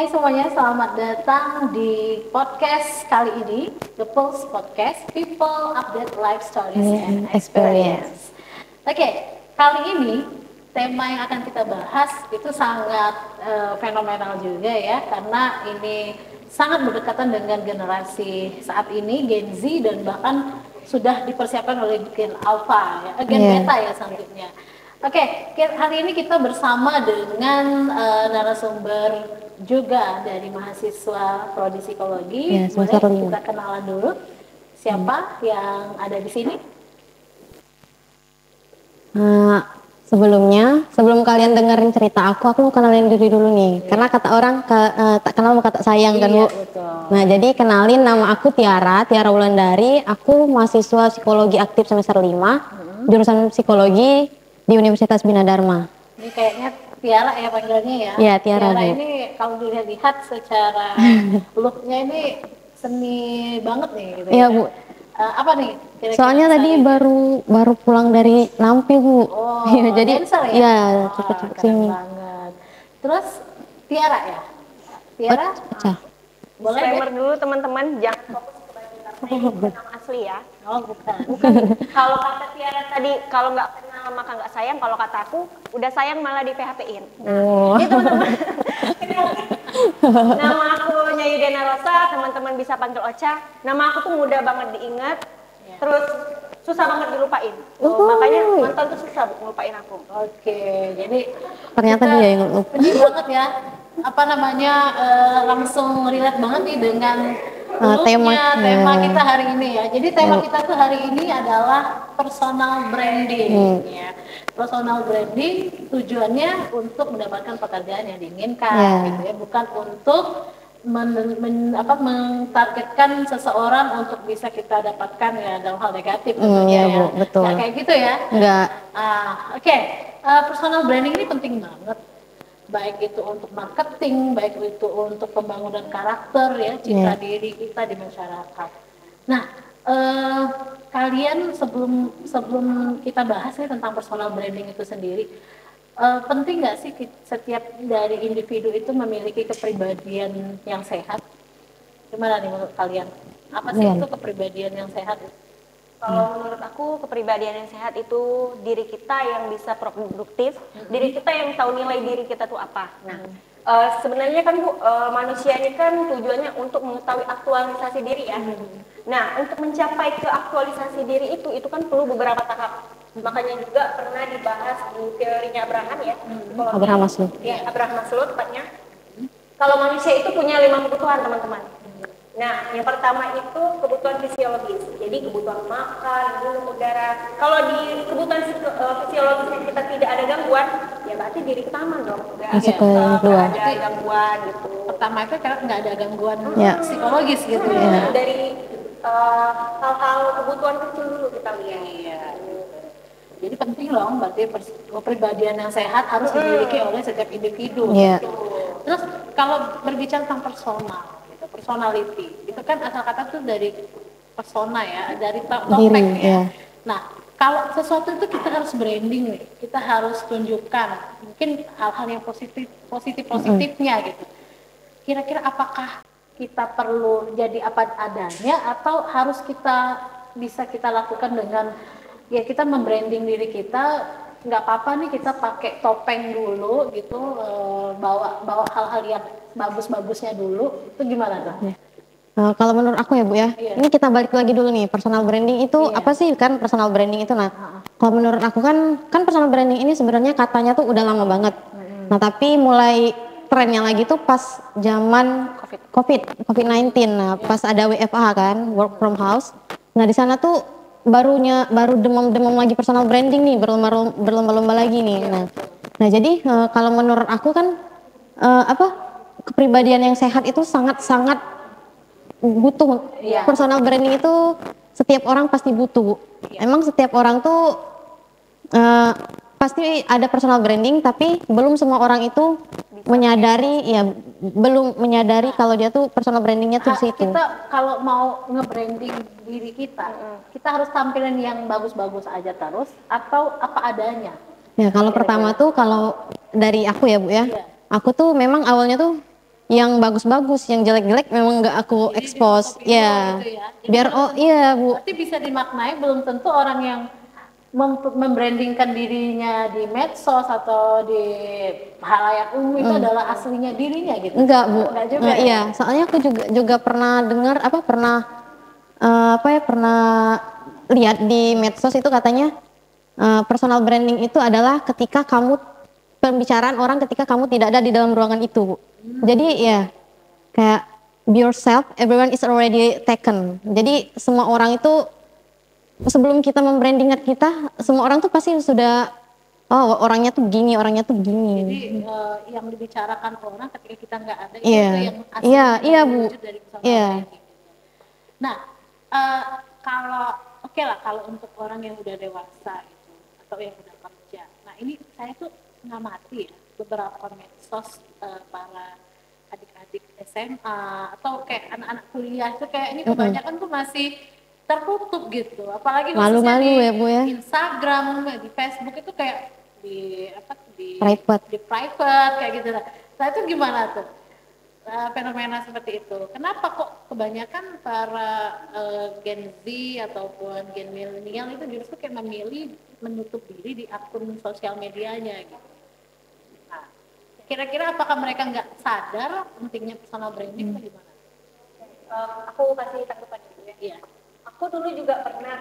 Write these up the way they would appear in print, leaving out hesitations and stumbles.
Hai semuanya, selamat datang di podcast kali ini, The Pulse Podcast, People Update Life Stories and Experience. Oke, kali ini tema yang akan kita bahas itu sangat fenomenal juga ya, karena ini sangat berdekatan dengan generasi saat ini, Gen Z, dan bahkan sudah dipersiapkan oleh Gen Alpha, ya, Gen Beta ya selanjutnya. Oke, hari ini kita bersama dengan narasumber juga dari mahasiswa Prodi Psikologi. Boleh kita kenalan dulu siapa yang ada di sini? Sebelum kalian dengerin cerita aku mau kenalin diri dulu nih. Karena kata orang tak kenal maka tak sayang kan Bu. Betul. Nah jadi kenalin, nama aku Tiara Wulandari. Aku mahasiswa Psikologi aktif semester 5, jurusan Psikologi di Universitas Bina Dharma. Ini kayaknya Tiara ya panggilannya ya? Iya, Tiara Bu. Ini kalau dilihat secara looknya ini seni banget nih gitu. Iya Bu. Apa nih kira-kira? Soalnya tadi baru pulang dari Nampi Bu. Oh, ya, jadi dancer ya? Iya, cepet-cepet sini. Banget. Terus Tiara ya? Tiara? Pecah. Boleh Disclaimer dulu teman-teman, jangan fokus kepada ini bukan nama asli ya. Oh bukan. Kalau kata Tiara tadi, kalau nggak kenal maka nggak sayang. Kalau kata aku, udah sayang malah di PHP-in. Oh. Itu teman-teman. Nama aku Nyayu Dena Rosa, teman-teman bisa panggil Ocha. Nama aku tuh mudah banget diingat, terus susah banget dilupain. Makanya mantan tuh susah ngelupain aku. Oke, jadi Ternyata dia yang lupa. Ini banget ya, apa namanya, langsung relate banget nih dengan tema kita hari ini ya. Jadi tema kita tuh hari ini adalah personal branding ya. Personal branding tujuannya untuk mendapatkan pekerjaan yang diinginkan gitu ya, bukan untuk mentargetkan seseorang untuk bisa kita dapatkan ya dalam hal negatif tentunya ya. Bu, betul. Nggak kayak gitu ya? Enggak. Oke. Personal branding ini penting banget, baik itu untuk marketing, baik itu untuk pembangunan karakter ya, citra diri kita di masyarakat. Nah, kalian sebelum kita bahas ya tentang personal branding itu sendiri, penting nggak sih setiap dari individu itu memiliki kepribadian yang sehat? Gimana nih menurut kalian? Apa sih itu kepribadian yang sehat? Kalau menurut aku kepribadian yang sehat itu diri kita yang bisa produktif, diri kita yang tahu nilai diri kita tuh apa. Nah, sebenarnya kan Bu, manusia ini kan tujuannya untuk mengetahui aktualisasi diri ya. Nah, untuk mencapai ke aktualisasi diri itu kan perlu beberapa tahap. Makanya juga pernah dibahas di teorinya Abraham ya. Abraham Maslow. Ya, Abraham Maslow tepatnya. Kalau manusia itu punya 5 kebutuhan teman-teman. Nah, yang pertama itu kebutuhan fisiologis. Jadi kebutuhan makan, minum, udara. Kalau di kebutuhan fisiologis kita tidak ada gangguan, ya berarti diri kita aman dong. Nggak ada gangguan gitu. Pertama itu karena nggak ada gangguan psikologis gitu ya. Dari hal-hal kebutuhan kecil dulu kita lihat. Iya. Jadi penting loh, berarti kepribadian yang sehat harus dimiliki oleh setiap individu. Terus kalau berbicara tentang personality, itu kan asal kata tuh dari persona ya, dari topeng ya. Nah, kalau sesuatu itu kita harus branding nih, kita harus tunjukkan mungkin hal-hal yang positifnya gitu. Kira-kira apakah kita perlu jadi apa adanya atau harus bisa kita lakukan dengan ya kita membranding diri kita, nggak apa-apa nih kita pakai topeng dulu gitu, bawa hal-hal yang bagus-bagusnya dulu, itu gimana tuh? Kalau menurut aku ya Bu ya, ini kita balik lagi dulu nih, personal branding itu apa sih kan personal branding itu? Nah, kalau menurut aku kan personal branding ini sebenarnya katanya tuh udah lama banget. Nah tapi mulai trennya lagi tuh pas zaman COVID-19, nah pas ada WFH kan, work from house. Nah di sana tuh baru demam lagi personal branding nih, berlomba-lomba lagi nih. Nah jadi kalau menurut aku kan kepribadian yang sehat itu sangat butuh. Personal branding itu setiap orang pasti butuh. Emang setiap orang tuh pasti ada personal branding, tapi belum semua orang itu belum menyadari kalau dia tuh personal brandingnya tuh situ. Kita kalau mau nge-branding diri kita harus tampilin yang bagus-bagus aja terus atau apa adanya? Ya kalau pertama tuh kalau dari aku ya Bu ya, aku tuh memang awalnya tuh yang bagus-bagus, yang jelek-jelek memang nggak aku Jadi expose. di-foto video Ya, gitu ya. Jadi biar belum iya Bu. berarti bisa dimaknai belum tentu orang yang membrandingkan dirinya di medsos atau di halayak umum itu adalah aslinya dirinya gitu. Enggak Bu. Enggak juga ya? Iya, soalnya aku juga pernah dengar pernah lihat di medsos itu katanya personal branding itu adalah ketika kamu pembicaraan orang ketika kamu tidak ada di dalam ruangan itu, Bu. Jadi ya kayak be yourself, everyone is already taken. Jadi semua orang itu sebelum kita membrandingkan kita, semua orang tuh pasti sudah orangnya tuh begini, orangnya tuh begini. Jadi yang dibicarakan orang ketika kita nggak ada itu Iya. yang aslinya Iya, Bu. wujud dari personal Iya. branding. Nah, kalau oke lah kalau untuk orang yang udah dewasa itu atau yang udah kerja. Nah ini saya tuh ngamati ya beberapa medsos para adik-adik SMA atau kayak anak-anak kuliah itu kayak ini kebanyakan tuh masih tertutup gitu. Apalagi khususnya Malu-malu di ya, Bu ya. Instagram, di Facebook itu kayak di Private. di private kayak gitu. Nah itu gimana tuh? Fenomena seperti itu. Kenapa kok kebanyakan para Gen Z ataupun Gen milenial itu justru kayak memilih menutup diri di akun sosial medianya gitu. Nah, kira-kira apakah mereka nggak sadar pentingnya personal branding atau gimana? Aku kasih tanggapan dulu ya. Iya. Aku dulu juga pernah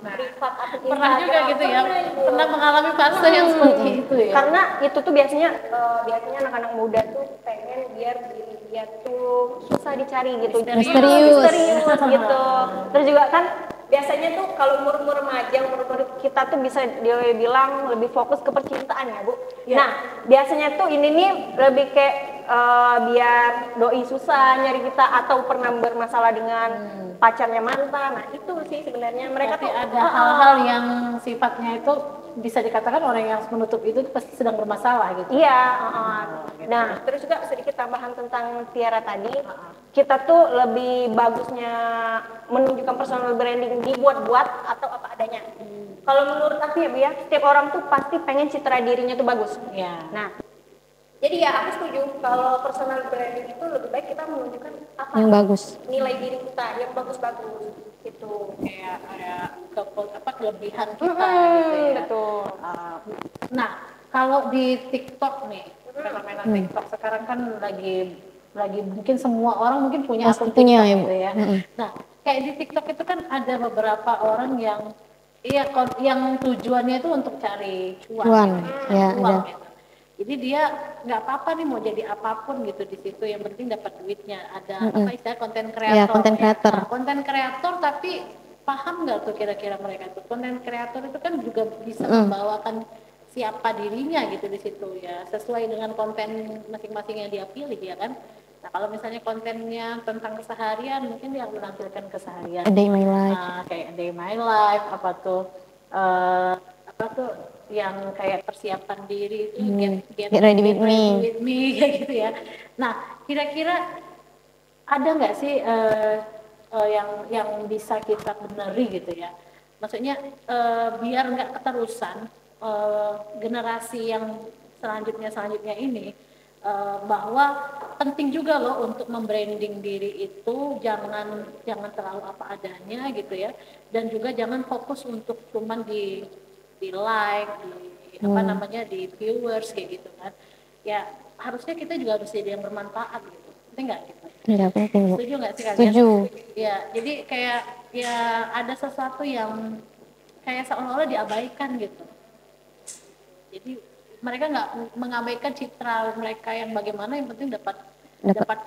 privat atau Pernah juga gitu ya, pernah mengalami fase yang seperti itu ya. Karena itu tuh biasanya anak-anak muda tuh pengen biar diri dia tuh susah dicari gitu, misterius gitu. Terus juga kan biasanya tuh kalau umur remaja, umur kita tuh bisa dibilang lebih fokus ke percintaan ya Bu. Ya. Nah biasanya tuh ini nih lebih kayak biar doi susah nyari kita atau pernah bermasalah dengan pacarnya mantan. Nah itu sih sebenarnya mereka Berarti tuh ada hal-hal yang sifatnya itu bisa dikatakan orang yang menutup itu pasti sedang bermasalah gitu. Iya. Nah terus juga sedikit tambahan tentang Tiara tadi, kita tuh lebih bagusnya menunjukkan personal branding dibuat-buat atau apa adanya. Kalau menurut aku ya Bu ya, setiap orang tuh pasti pengen citra dirinya tuh bagus. Ya. Nah jadi ya aku setuju kalau personal branding itu lebih baik kita menunjukkan apa Yang bagus. nilai diri kita yang bagus-bagus gitu. Kayak kelebihan kita gitu ya. Betul. Nah, kalau di TikTok nih, fenomena TikTok sekarang kan lagi mungkin semua orang mungkin punya Pasti akun punya, TikTok ya, Bu. gitu ya. Nah, kayak di TikTok itu kan ada beberapa orang yang yang tujuannya itu untuk cari cuan Ya, ada. gitu. Jadi dia nggak apa-apa nih mau jadi apapun gitu di situ, yang penting dapat duitnya. Ada apa istilah konten kreator. Ya, konten kreator. Nah, konten kreator tapi paham nggak tuh kira-kira mereka tuh konten kreator itu kan juga bisa membawakan siapa dirinya gitu di situ ya, sesuai dengan konten masing-masing yang dia pilih ya kan. Nah kalau misalnya kontennya tentang keseharian mungkin dia menampilkan keseharian. A day my life. Kayak a day my life apa tuh yang kayak persiapan diri itu get ready with me. kayak gitu ya. Nah kira-kira ada nggak sih yang bisa kita beneri gitu ya, maksudnya biar nggak keterusan generasi yang selanjutnya ini bahwa penting juga loh untuk membranding diri itu, jangan terlalu apa adanya gitu ya, dan juga jangan fokus untuk cuman di like, di viewers kayak gitu kan. Ya harusnya kita juga harus jadi yang bermanfaat gitu. Penting nggak gitu? Iya, penting, Bu. Setuju nggak sih kalian? Setuju. Ya, jadi kayak ya ada sesuatu yang kayak seolah-olah diabaikan gitu. Jadi mereka nggak mengabaikan citra mereka yang bagaimana, yang penting dapat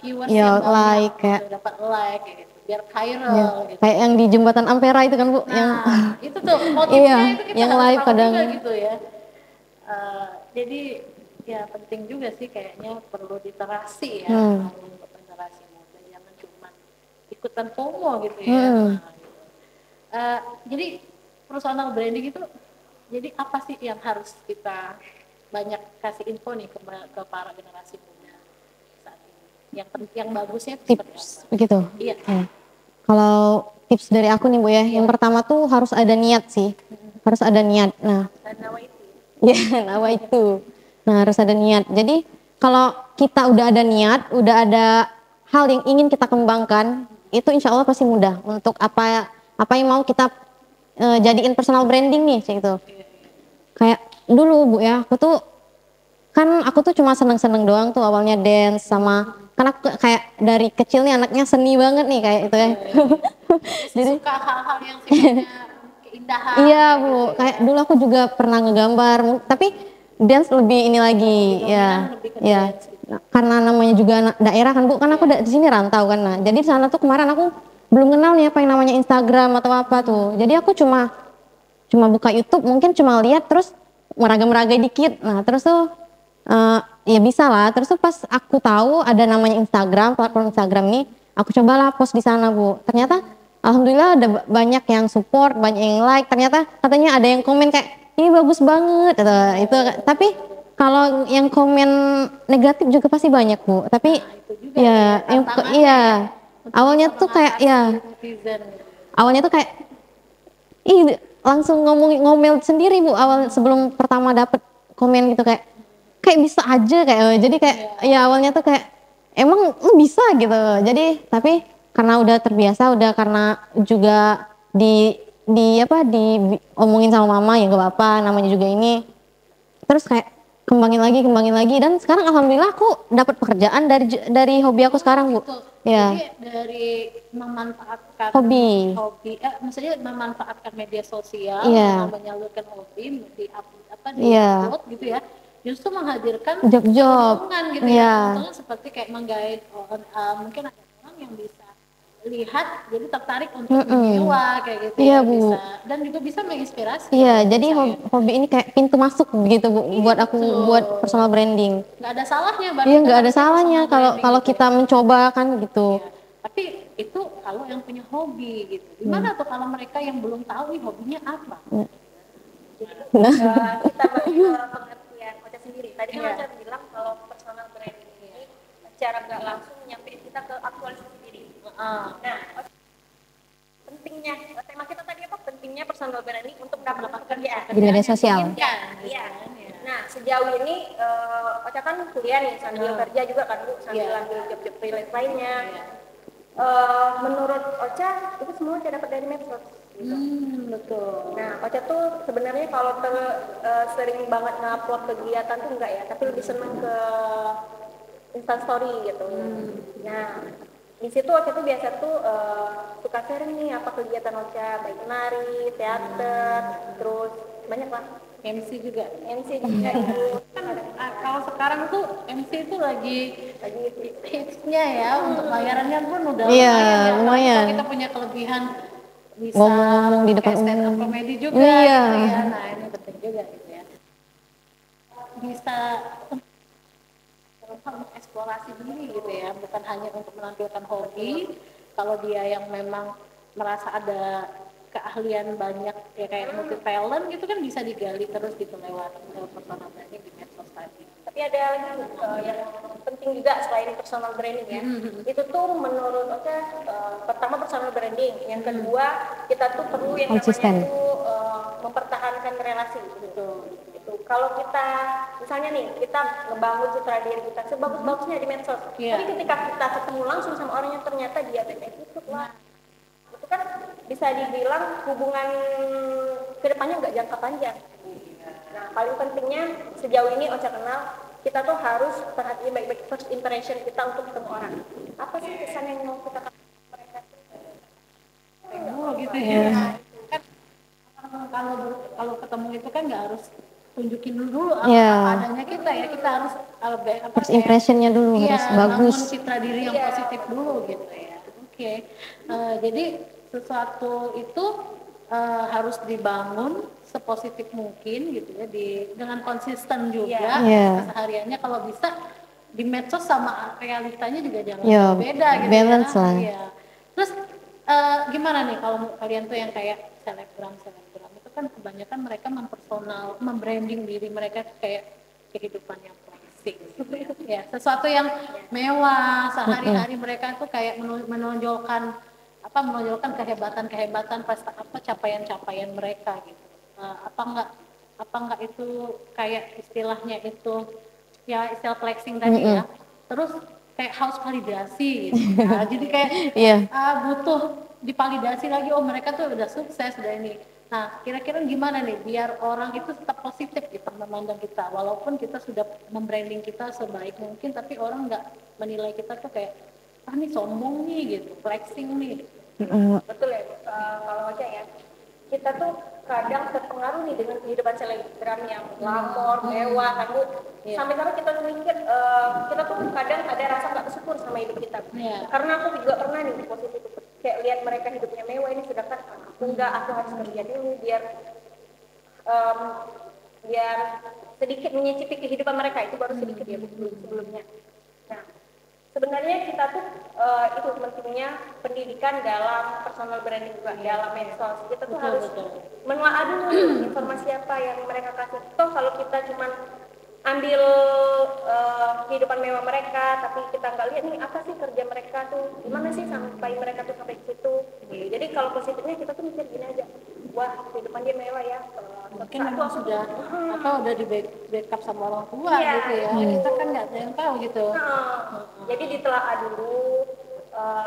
viewers ya, yang banyak, like, kayak dapat like kayak gitu, biar viral gitu. Kayak yang di jembatan Ampera itu kan Bu, Nah, yang itu tuh motifnya Iya, itu kita yang harus live tahu kadang. juga gitu ya. Jadi ya penting juga sih kayaknya perlu literasi ya untuk generasi muda, jangan cuma ikutan FOMO gitu ya. Jadi personal branding itu jadi apa sih yang harus kita banyak kasih info nih ke para generasi muda saat ini? Yang bagusnya itu seperti tips apa? begitu. Iya. Ya. Kalau tips dari aku nih Bu ya, yang pertama tuh harus ada niat sih. Harus ada niat. Nah, Dan nawa itu. ya, nawa itu. Nah, harus ada niat. Jadi kalau kita udah ada niat, udah ada hal yang ingin kita kembangkan, itu insya Allah pasti mudah untuk apa yang mau kita jadiin personal branding nih, kayak gitu. Kayak dulu Bu ya, aku tuh cuma seneng-seneng doang tuh awalnya dance sama, karena aku kayak dari kecil nih anaknya seni banget nih kayak itu ya. Jadi suka hal-hal yang sifatnya keindahan. iya Bu, kayak dulu aku juga pernah ngegambar, tapi dance lebih ini lagi ya, Lebih ke ya. dance gitu. Nah, karena namanya juga daerah kan Bu, kan aku di sini rantau kan, nah jadi di sana tuh kemarin aku belum kenal nih apa yang namanya Instagram atau apa tuh, jadi aku cuma buka YouTube, mungkin cuma lihat terus meraga-meraga dikit, nah terus tuh ya bisa lah, terus tuh pas aku tahu ada namanya Instagram, platform Instagram nih, aku cobalah post di sana Bu, ternyata alhamdulillah ada banyak yang support, banyak yang like, ternyata katanya ada yang komen kayak ini bagus banget gitu. Itu tapi kalau yang komen negatif juga pasti banyak Bu, tapi Itu juga ya yang tantangannya iya untuk awalnya bisa tuh kayak ya mengatasi netizen gitu. awalnya tuh kayak langsung ngomel sendiri Bu awal sebelum pertama dapet komen gitu, kayak bisa aja kayak jadi kayak ya awalnya tuh kayak emang lu bisa gitu, jadi tapi karena udah terbiasa, udah karena juga di omongin sama mama ya gak apa-apa, namanya juga ini, terus kayak kembangin lagi dan sekarang alhamdulillah aku dapat pekerjaan dari hobi aku sekarang Bu. Gitu. Ya Jadi dari memanfaatkan hobi. maksudnya memanfaatkan media sosial Iya. dengan menyalurkan hobi di Iya. upload gitu ya, justru menghadirkan Job-job. keuntungan gitu ya, Iya. keuntungan seperti kayak menggait mungkin ada orang yang bisa lihat jadi tertarik untuk menyewa kayak gitu Iya ya, Bu. bisa dan juga bisa menginspirasi Iya, kalau jadi menurut saya. hobi ini kayak pintu masuk gitu Bu, buat aku Betul. buat personal branding. Nggak ada salahnya berarti Iya, kan nggak ada namanya salahnya personal kalau branding kalau gitu kita ya. mencoba kan gitu. Ya, tapi itu kalau yang punya hobi gitu. Gimana tuh kalau mereka yang belum tahu nih hobinya apa? Nah, Kita bagi ke pengertian Ocha sendiri. Tadi kan Iya. Ocha bilang kalau personal branding ini secara nggak langsung nyampein kita ke aktualisasi diri. Nah, pentingnya tema kita tadi apa? Pentingnya personal branding untuk mendapatkan pekerjaan di media sosial. Iya. Nah, sejauh ini Ocha kan kuliah nih sambil kerja juga kan Bu, sambil ambil job-job freelance lainnya. Menurut Ocha itu semua Ocha dapat dari medsos. Gitu. Betul. Nah, Ocha tuh sebenarnya kalau sering banget ngupload kegiatan tuh enggak ya, tapi lebih seneng ke Instastory gitu. Nah, di situ Ocha tuh biasa tuh suka sharing nih apa kegiatan Ocha, baik menari, teater, terus banyak lah. MC juga. MC juga itu. Kalau sekarang tuh MC itu lagi hitsnya ya, untuk bayarannya pun udah Iya, lumayan ya. Apalagi lumayan. kalau kita punya kelebihan bisa Ngomong-ngomong di depan kayak stand up umum. comedy juga Iya. gitu ya. Nah, ini penting juga gitu ya. Bisa mengeksplorasi diri gitu ya, bukan hanya untuk menampilkan hobi. Kalau dia yang memang merasa ada keahlian banyak ya kayak multi talent gitu kan bisa digali terus gitu lewat personal branding di medsos tadi. Tapi ada lagi yang penting juga selain personal branding ya. Itu tuh menurut Ocha pertama personal branding, yang kedua kita tuh perlu yang Konsisten. namanya tuh mempertahankan relasi gitu. Kalau kita misalnya nih kita ngebangun citra diri kita sebagus-bagusnya di medsos, tapi ketika kita ketemu langsung sama orang yang ternyata dia kayak gitu lah, itu kan bisa dibilang hubungan kedepannya nggak jangka panjang. Nah, paling pentingnya sejauh ini Ocha kenal, kita tuh harus perhatiin baik-baik first impression kita untuk ketemu orang. Apa sih kesan yang mau kita kasih ke mereka? Oh gitu ya. Kan kalau ketemu itu kan nggak harus tunjukin dulu apa adanya kita ya, kita harus First impressionnya dulu harus bagus. bangun citra diri yang positif dulu gitu ya. Oke. Jadi sesuatu itu harus dibangun sepositif mungkin gitu ya, dengan konsisten juga kesehariannya, kalau bisa di medsos sama realitanya juga jangan beda gitu balance ya. lah. Iya. Terus gimana nih kalau kalian tuh yang kayak selebgram itu kan kebanyakan mereka membranding diri mereka kayak kehidupan yang klasik gitu ya. Ya, sesuatu yang mewah sehari-hari, mereka tuh kayak menonjolkan kehebatan capaian-capaian mereka gitu. Apa enggak itu kayak istilahnya itu ya istilah flexing tadi ya. Terus kayak haus validasi gitu ya. Jadi kayak Iya. butuh divalidasi lagi, oh mereka tuh udah sukses udah ini. Nah, kira-kira gimana nih biar orang itu tetap positif gitu memandang kita, walaupun kita sudah membranding kita sebaik mungkin, tapi orang nggak menilai kita tuh kayak nih sombong nih gitu, flexing nih. Betul ya, kalau aja ya, kita tuh kadang terpengaruh nih dengan kehidupan selebgram yang glamor, mewah kan Bu. Sampai-sampai kita tuh mikir, kita tuh kadang ada rasa nggak bersyukur sama hidup kita. Karena aku juga pernah nih di posisi itu, kayak lihat mereka hidupnya mewah ini, sedangkan aku enggak, aku harus kerja dulu biar sedikit menyicipi kehidupan mereka, itu baru sedikit ya Bu, sebelumnya. Nah, sebenarnya kita tuh itu pentingnya pendidikan dalam personal branding juga, dalam medsos. Kita tuh harus menelaah dulu informasi apa yang mereka kasih. Toh kalau kita cuman ambil kehidupan mewah mereka, tapi kita nggak lihat nih apa sih kerja mereka tuh, gimana sih sampai mereka tuh sampai ke situ. Jadi kalau positifnya kita tuh mikir gini aja, wah kehidupan dia mewah ya. Mungkin memang sudah udah di backup sama orang tua gitu ya. Kita kan nggak ada yang tahu gitu. Jadi ditelaah dulu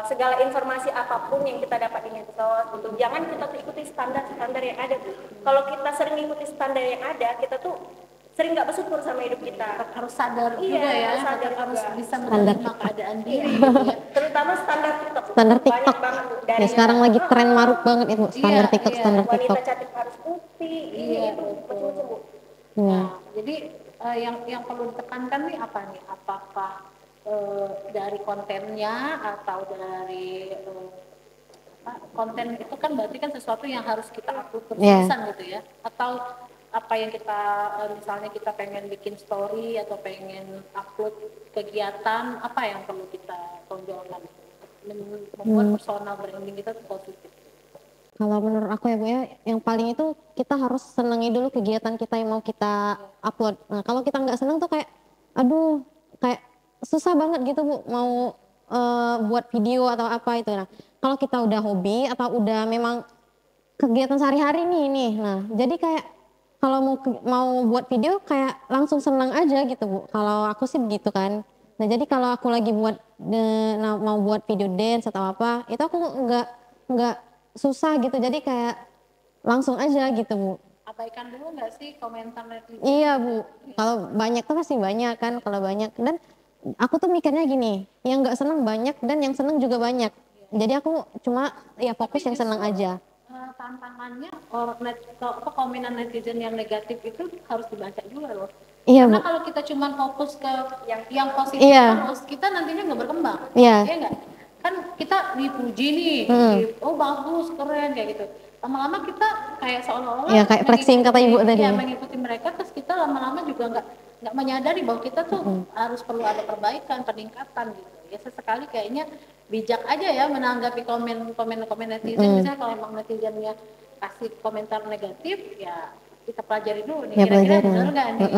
segala informasi apapun yang kita dapat di medsos gitu. Jangan kita tuh ikuti standar yang ada. Kalau kita sering ikuti standar yang ada, kita tuh sering nggak bersyukur sama hidup kita. Harus sadar juga ya, harus bisa Standar menerima keadaan diri gitu ya. Terutama standar TikTok. Standar Banyak TikTok. banget Bu. Ya sekarang lagi tren maruk banget itu standar TikTok, standar wanita TikTok. cantik harus putih, ini itu macam-macam Bu. Nah, jadi yang perlu ditekankan nih apa nih? Apakah dari kontennya atau dari konten itu kan berarti kan sesuatu yang harus kita upload terus-terusan gitu ya? Atau apa yang kita misalnya kita pengen bikin story atau pengen upload kegiatan, apa yang perlu kita tonjolkan membuat personal branding kita tuh positif? Kalau menurut aku ya Bu ya, yang paling itu kita harus senangi dulu kegiatan kita yang mau kita upload. Nah kalau kita nggak senang tuh kayak, aduh kayak susah banget gitu Bu mau buat video atau apa itu. Nah kalau kita udah hobi atau udah memang kegiatan sehari-hari nih, nah jadi kayak kalau mau buat video kayak langsung senang aja gitu Bu. Kalau aku sih begitu kan. Nah jadi kalau aku lagi mau buat video dance atau apa, itu aku nggak susah gitu, jadi kayak langsung aja gitu Bu. Abaikan dulu nggak sih komentar netizen? Iya Bu, kalau banyak tuh pasti banyak kan, kalau banyak. Dan aku tuh mikirnya gini, yang nggak senang banyak dan yang senang juga banyak. Jadi aku cuma ya fokus yang senang aja. Tantangannya komenan netizen yang negatif itu harus dibaca juga loh. Iya Karena Bu. kalau kita cuma fokus ke yang positif terus, kita nantinya nggak berkembang. Iya. Iya nggak? Kan kita dipuji nih, oh bagus, keren kayak gitu. Lama-lama kita kayak seolah-olah kayak flexing kata Ibu tadi. Ya, mengikuti mereka, terus kita lama-lama juga nggak menyadari bahwa kita tuh harus perlu ada perbaikan, peningkatan gitu. Ya sesekali kayaknya bijak aja ya menanggapi komen netizen. Misalnya kalau emang netizennya kasih komentar negatif, ya kita pelajari dulu nih, kira-kira benar nggak nih?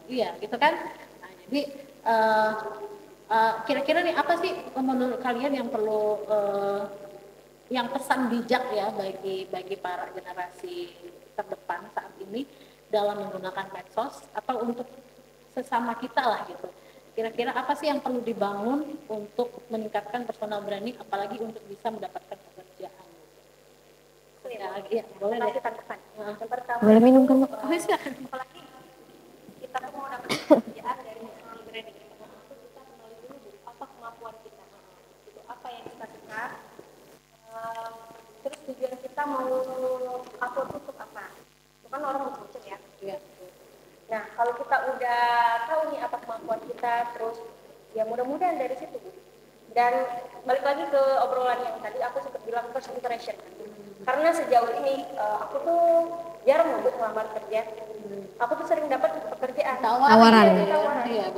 Iya, gitu kan? Nah, jadi kira-kira nih apa sih menurut kalian yang perlu yang pesan bijak ya bagi para generasi terdepan saat ini dalam menggunakan medsos atau untuk sesama kita lah gitu. Kira-kira apa sih yang perlu dibangun untuk meningkatkan personal branding, apalagi untuk bisa mendapatkan pekerjaan? Ya, boleh deh. Yang pertama, Boleh minum kan Bu? Oh, silakan. apalagi kita tuh mau dapat pekerjaan dari personal branding, kita kenali dulu apa kemampuan kita, itu apa yang kita suka, terus tujuan kita mau upload untuk apa, itu kan orang macam-macam ya. Nah kalau kita udah tahu nih apa kemampuan kita, terus ya mudah-mudahan dari situ. Dan balik lagi ke obrolan yang tadi aku sempat bilang first impression. Karena sejauh ini aku tuh jarang untuk melamar kerja. Aku tuh sering dapat pekerjaan Tawaran.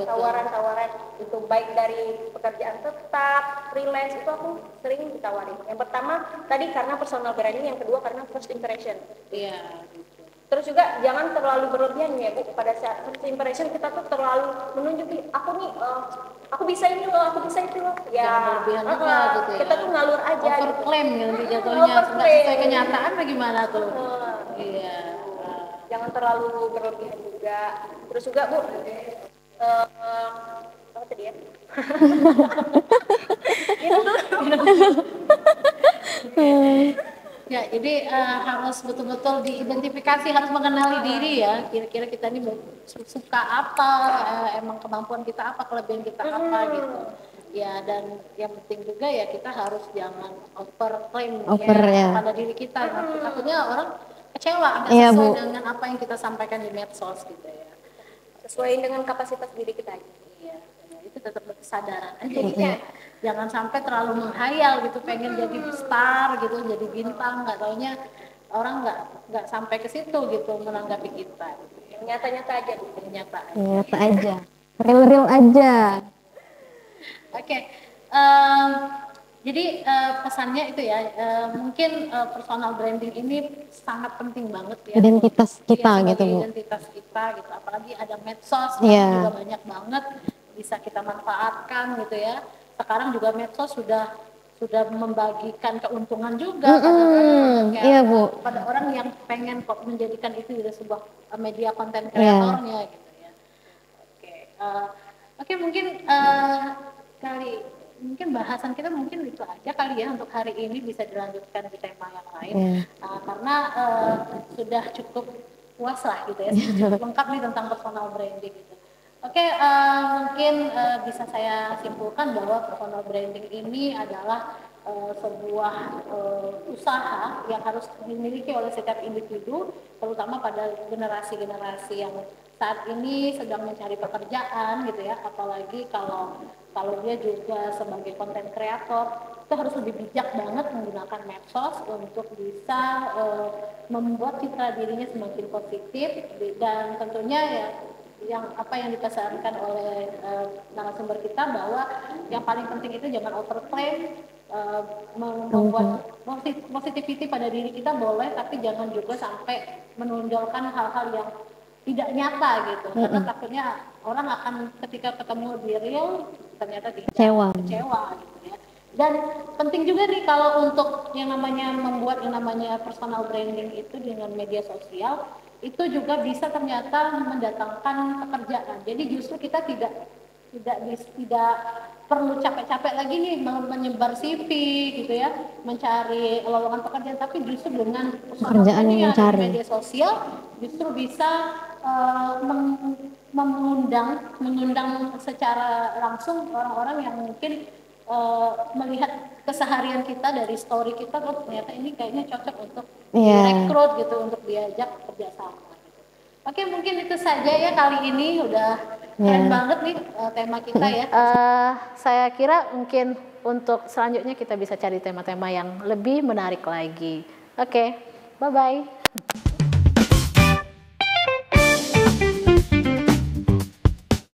tawaran itu baik dari pekerjaan tetap, freelance, itu aku sering ditawarin. Yang pertama tadi karena personal branding, yang kedua karena first impression. Iya. Terus juga jangan terlalu berlebihan ya Bu, pada saat first impression kita tuh terlalu menunjukin aku nih aku bisa ini loh, aku bisa itu loh. Ya, berlebihan juga gitu ya. Kita tuh ngalur aja. Overclaim nanti jatuhnya, nggak sesuai kenyataan bagaimana tuh? Iya. Jangan terlalu berlebihan juga. Terus juga Bu, apa tadi ya? Ya, jadi harus betul-betul diidentifikasi, harus mengenali diri ya. Kira-kira kita ini suka apa, emang kemampuan kita apa, kelebihan kita apa gitu. Ya, dan yang penting juga ya kita harus jangan overclaim ya pada diri kita. Nanti takutnya orang kecewa, nggak sesuai dengan apa yang kita sampaikan di medsos gitu ya. Sesuai dengan kapasitas diri kita. Iya, itu tetap kesadaran aja gitu ya. Jangan sampai terlalu menghayal gitu, pengen jadi star gitu, jadi bintang, nggak taunya orang nggak sampai ke situ gitu menanggapi kita. Nyata-nyata aja, nyata aja, real aja. Oke, jadi pesannya itu ya, mungkin personal branding ini sangat penting banget ya. Identitas kita gitu Bu. Identitas kita gitu, apalagi ada medsos juga banyak banget bisa kita manfaatkan gitu ya. Sekarang juga medsos sudah membagikan keuntungan juga pada orang yang pengen kok menjadikan itu jadi sebuah media konten kreatornya gitu ya. Oke, mungkin mungkin bahasan kita mungkin itu aja kali ya untuk hari ini, bisa dilanjutkan di tema yang lain karena sudah cukup puas lah gitu ya, cukup lengkap nih tentang personal branding gitu. Oke, mungkin bisa saya simpulkan bahwa personal branding ini adalah sebuah usaha yang harus dimiliki oleh setiap individu, terutama pada generasi-generasi yang saat ini sedang mencari pekerjaan gitu ya, apalagi kalau dia juga sebagai konten kreator itu harus lebih bijak banget menggunakan medsos untuk bisa membuat citra dirinya semakin positif, dan tentunya ya yang dipesankan oleh narasumber kita bahwa yang paling penting itu jangan overclaim, membuat positivity pada diri kita boleh, tapi jangan juga sampai menonjolkan hal-hal yang tidak nyata gitu, karena takutnya orang akan ketika ketemu di real ternyata tidak kecewa gitu ya. Dan penting juga nih kalau untuk yang namanya membuat yang namanya personal branding itu dengan media sosial, itu juga bisa ternyata mendatangkan pekerjaan. Jadi justru kita tidak perlu capek-capek lagi nih menyebar CV gitu ya, mencari lowongan pekerjaan, tapi justru dengan pekerjaan yang di media sosial justru bisa mengundang secara langsung orang-orang yang mungkin melihat keseharian kita dari story kita, oh ternyata ini kayaknya cocok untuk direkrut gitu, untuk diajak kerjasama. Oke, mungkin itu saja ya kali ini, udah keren banget nih tema kita ya. Saya kira mungkin untuk selanjutnya kita bisa cari tema-tema yang lebih menarik lagi. Oke, bye-bye.